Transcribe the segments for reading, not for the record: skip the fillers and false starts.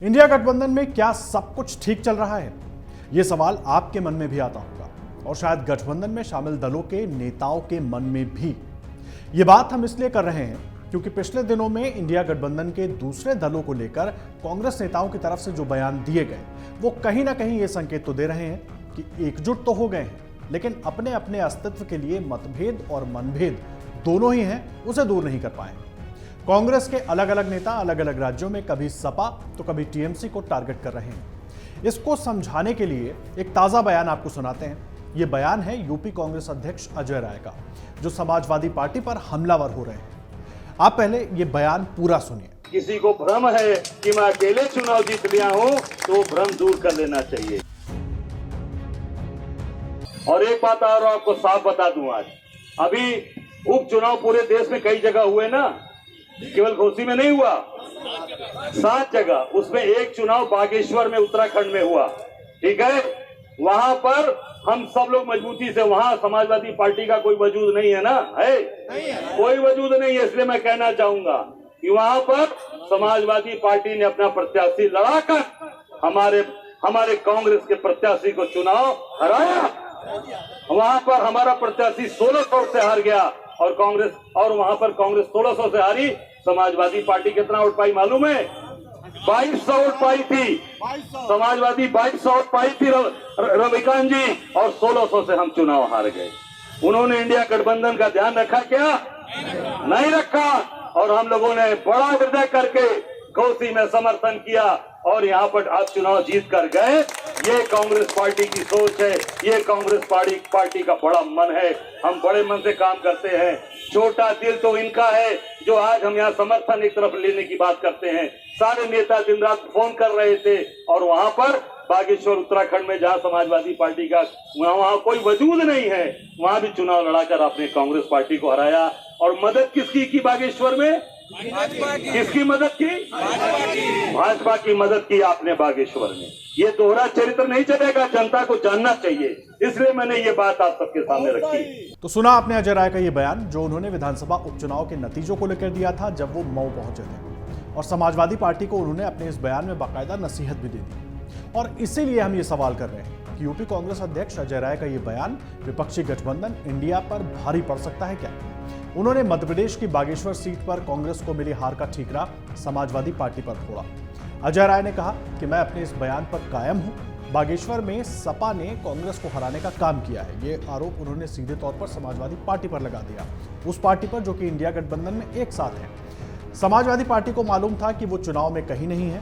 India गठबंधन में क्या सब कुछ ठीक चल रहा है? ये सवाल आपके मन में भी आता होगा और शायद गठबंधन में शामिल दलों के नेताओं के मन में भी। ये बात हम इसलिए कर रहे हैं क्योंकि पिछले दिनों में इंडिया गठबंधन के दूसरे दलों को लेकर कांग्रेस नेताओं की तरफ से जो बयान दिए गए वो कहीं ना कहीं ये संकेत तो दे रहे हैं कि एकजुट तो हो गए हैं, लेकिन अपने अपने अस्तित्व के लिए मतभेद और मनभेद दोनों ही हैं, उसे दूर नहीं कर पाए। कांग्रेस के अलग अलग नेता अलग अलग राज्यों में कभी सपा तो कभी टीएमसी को टारगेट कर रहे हैं। इसको समझाने के लिए एक ताजा बयान आपको सुनाते हैं। ये बयान है यूपी कांग्रेस अध्यक्ष अजय राय का, जो समाजवादी पार्टी पर हमलावर हो रहे हैं। आप पहले ये बयान पूरा सुनिए। किसी को भ्रम है कि मैं अकेले चुनाव जीत लिया हूं तो भ्रम दूर कर लेना चाहिए। और एक बात और आपको साफ बता दूं, आज अभी उपचुनाव पूरे देश में कई जगह हुए ना, केवल घोसी में नहीं हुआ, 7 जगह। उसमें एक चुनाव बागेश्वर में उत्तराखंड में हुआ, ठीक है। वहां पर हम सब लोग मजबूती से, वहां समाजवादी पार्टी का कोई वजूद नहीं है ना, है कोई वजूद नहीं है। इसलिए मैं कहना चाहूंगा कि वहां पर समाजवादी पार्टी ने अपना प्रत्याशी लड़ाकर हमारे कांग्रेस के प्रत्याशी को चुनाव हराया। वहां पर हमारा प्रत्याशी 1600 से हार गया और वहां पर कांग्रेस 1600 से हारी। समाजवादी पार्टी कितना वोट पाई मालूम है? 2200 वोट पाई थी समाजवादी, 2200 वोट पाई थी रविकांत जी, और 1600 से हम चुनाव हार गए। उन्होंने इंडिया गठबंधन का ध्यान रखा क्या? नहीं रखा। और हम लोगों ने बड़ा हृदय करके घोसी में समर्थन किया और यहाँ पर आप चुनाव जीत कर गए। ये कांग्रेस पार्टी की सोच है, ये कांग्रेस पार्टी का बड़ा मन है। हम बड़े मन से काम करते हैं। छोटा दिल तो इनका है जो आज हम यहाँ समर्थन एक तरफ लेने की बात करते हैं। सारे नेता दिन रात फोन कर रहे थे और वहां पर बागेश्वर उत्तराखंड में जहां समाजवादी पार्टी का वहां कोई वजूद नहीं है, वहां भी चुनाव लड़ाकर आपने कांग्रेस पार्टी को हराया। और मदद किसकी की बागेश्वर में? किसकी मदद की? भाजपा की मदद की आपने बागेश्वर में। ये दोहरा चरित्र नहीं चलेगा, जनता को जानना चाहिए। इसलिए मैंने ये बात आप सबके सामने रखी। तो सुना आपने अजय राय का ये बयान, जो उन्होंने विधानसभा उपचुनाव के नतीजों को लेकर दिया था जब वो मऊ पहुंचे थे, और समाजवादी पार्टी को उन्होंने अपने इस बयान में बाकायदा नसीहत भी दे दी। और इसीलिए हम ये सवाल कर रहे हैं कि यूपी कांग्रेस अध्यक्ष अजय राय का ये बयान विपक्षी गठबंधन इंडिया पर भारी पड़ सकता है क्या? उन्होंने मध्य प्रदेश की बागेश्वर सीट पर कांग्रेस को मिली हार का ठीकरा समाजवादी पार्टी पर फोड़ा। अजय राय ने कहा कि मैं अपने इस बयान पर कायम हूं। बागेश्वर में सपा ने कांग्रेस को हराने का काम किया है, ये आरोप उन्होंने सीधे तौर पर समाजवादी पार्टी पर लगा दिया, उस पार्टी पर जो कि इंडिया गठबंधन में एक साथ है। समाजवादी पार्टी को मालूम था कि वो चुनाव में कहीं नहीं है,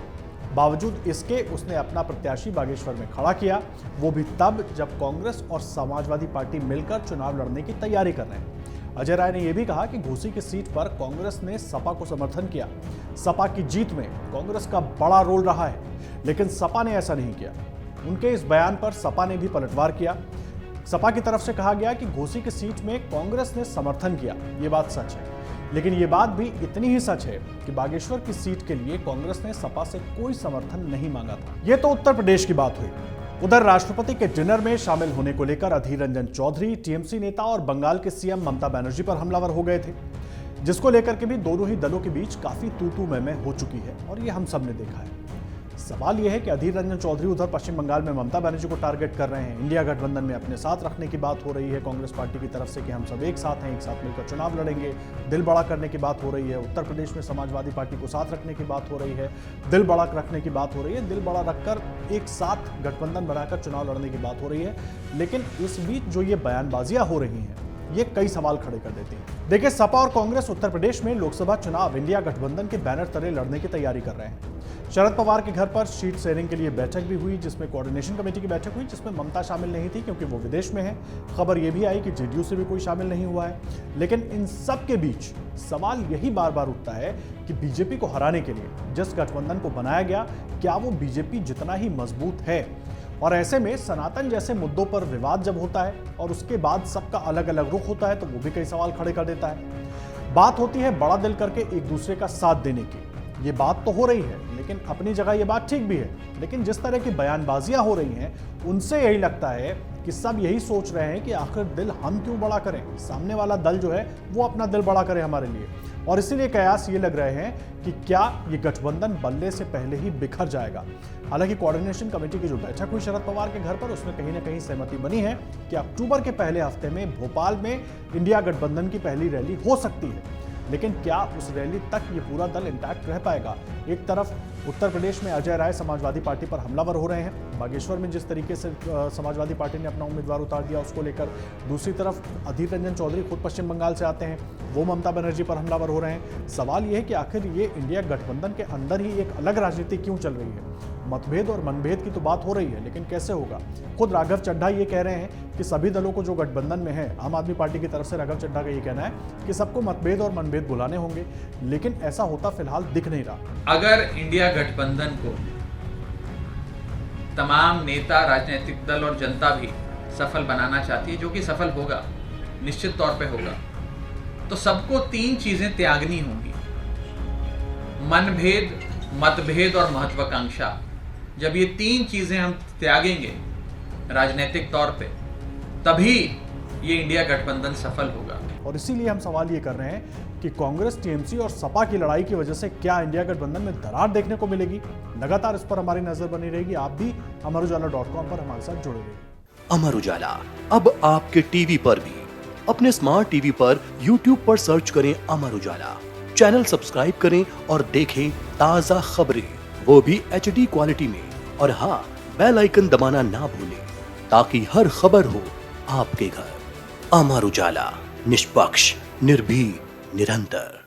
बावजूद इसके उसने अपना प्रत्याशी बागेश्वर में खड़ा किया, वो भी तब जब कांग्रेस और समाजवादी पार्टी मिलकर चुनाव लड़ने की तैयारी कर रहे हैं। अजय राय ने यह भी कहा कि घोसी की सीट पर कांग्रेस ने सपा को समर्थन किया। सपा की जीत में कांग्रेस का बड़ा रोल रहा है, लेकिन सपा ने ऐसा नहीं किया। उनके इस बयान पर सपा ने भी पलटवार किया। सपा की तरफ से कहा गया कि घोसी की सीट में कांग्रेस ने समर्थन किया, ये बात सच है, लेकिन ये बात भी इतनी ही सच है कि बागेश्वर की सीट के लिए कांग्रेस ने सपा से कोई समर्थन नहीं मांगा था। ये तो उत्तर प्रदेश की बात हुई। उधर राष्ट्रपति के डिनर में शामिल होने को लेकर अधीर रंजन चौधरी, टीएमसी नेता और बंगाल के सीएम ममता बनर्जी पर हमलावर हो गए थे, जिसको लेकर के भी दोनों ही दलों के बीच काफी तू-तू मैं हो चुकी है और ये हम सब ने देखा है। सवाल यह है कि अधीर रंजन चौधरी उधर पश्चिम बंगाल में ममता बनर्जी को टारगेट कर रहे हैं। इंडिया गठबंधन में अपने साथ रखने की बात हो रही है कांग्रेस पार्टी की तरफ से कि हम सब एक साथ हैं, एक साथ मिलकर चुनाव लड़ेंगे। दिल बड़ा करने की बात हो रही है। उत्तर प्रदेश में समाजवादी पार्टी को साथ रखने की बात हो रही है, दिल बड़ा रखने की बात हो रही है, दिल बड़ा रखकर एक साथ गठबंधन बनाकर चुनाव लड़ने की बात हो रही है। लेकिन इस बीच जो ये बयानबाजियां हो रही हैं, ये कई सवाल खड़े कर देती हैं। देखिए, सपा और कांग्रेस उत्तर प्रदेश में लोकसभा चुनाव इंडिया गठबंधन के बैनर तले लड़ने की तैयारी कर रहे हैं। शरद पवार के घर पर सीट शेयरिंग के लिए बैठक भी हुई, जिसमें कोऑर्डिनेशन कमेटी की बैठक हुई, जिसमें ममता शामिल नहीं थी क्योंकि वो विदेश में है। खबर यह भी आई कि जेडीयू से भी कोई शामिल नहीं हुआ है। लेकिन इन सब के बीच सवाल यही बार बार उठता है कि बीजेपी को हराने के लिए जिस गठबंधन को बनाया गया, क्या वो बीजेपी जितना ही मजबूत है? और ऐसे में सनातन जैसे मुद्दों पर विवाद जब होता है और उसके बाद सबका अलग अलग रुख होता है, तो वो भी कई सवाल खड़े कर देता है। बात होती है बड़ा दिल करके एक दूसरे का साथ देने की, ये बात तो हो रही है, लेकिन अपनी जगह ये बात ठीक भी है। लेकिन जिस तरह की बयानबाजियां हो रही हैं, उनसे यही लगता है कि सब यही सोच रहे हैं कि आखिर दिल हम क्यों बड़ा करें, सामने वाला दल जो है वो अपना दिल बड़ा करे हमारे लिए। और इसीलिए कयास ये लग रहे हैं कि क्या ये गठबंधन बनने से पहले ही बिखर जाएगा। हालांकि कोऑर्डिनेशन कमेटी की जो बैठक हुई शरद पवार के घर पर, उसमें कहीं ना कहीं सहमति बनी है कि अक्टूबर के पहले हफ्ते में भोपाल में इंडिया गठबंधन की पहली रैली हो सकती है। लेकिन क्या उस रैली तक ये पूरा दल इंटैक्ट रह पाएगा? एक तरफ उत्तर प्रदेश में अजय राय समाजवादी पार्टी पर हमलावर हो रहे हैं, बागेश्वर में जिस तरीके से समाजवादी पार्टी ने अपना उम्मीदवार उतार दिया उसको लेकर, दूसरी तरफ अधीर रंजन चौधरी खुद पश्चिम बंगाल से आते हैं, वो ममता बनर्जी पर हमलावर हो रहे हैं। सवाल ये है कि आखिर ये इंडिया गठबंधन के अंदर ही एक अलग राजनीति क्यों चल रही है? मतभेद और मनभेद की तो बात हो रही है, लेकिन कैसे होगा? खुद राघव चड्ढा ये कह रहे हैं कि सभी दलों को जो गठबंधन में है, आम आदमी पार्टी की तरफ से राघव चड्ढा का ये कहना है कि सबको मतभेद और मनभेद बुलाने होंगे, लेकिन ऐसा होता फिलहाल दिख नहीं रहा। अगर इंडिया गठबंधन को तमाम नेता, राजनीतिक दल और जनता भी सफल बनाना चाहती है, जो कि सफल होगा, निश्चित तौर पे होगा, तो सबको 3 चीजें त्यागनी होंगी: मनभेद, मतभेद और महत्वाकांक्षा। जब ये 3 चीजें हम त्यागेंगे राजनीतिक तौर पे, तभी ये इंडिया गठबंधन सफल होगा। और इसीलिए हम सवाल ये कर रहे हैं कि कांग्रेस, टीएमसी और सपा की लड़ाई की वजह से क्या इंडिया गठबंधन में दरार देखने को मिलेगी? लगातार इस पर हमारी नजर बनी रहेगी। आप भी अमरुजाला.com पर हमारे साथ जुड़े रहिए। अमर उजाला अब आपके टीवी पर भी। अपने स्मार्ट टीवी पर यूट्यूब पर सर्च करें अमर उजाला, चैनल सब्सक्राइब करें और देखें ताजा खबरें, वो भी HD क्वालिटी में। और हाँ, बेल आइकन दबाना ना भूलें ताकि हर खबर हो आपके घर। अमर उजाला, निष्पक्ष, निर्भीक, निरंतर।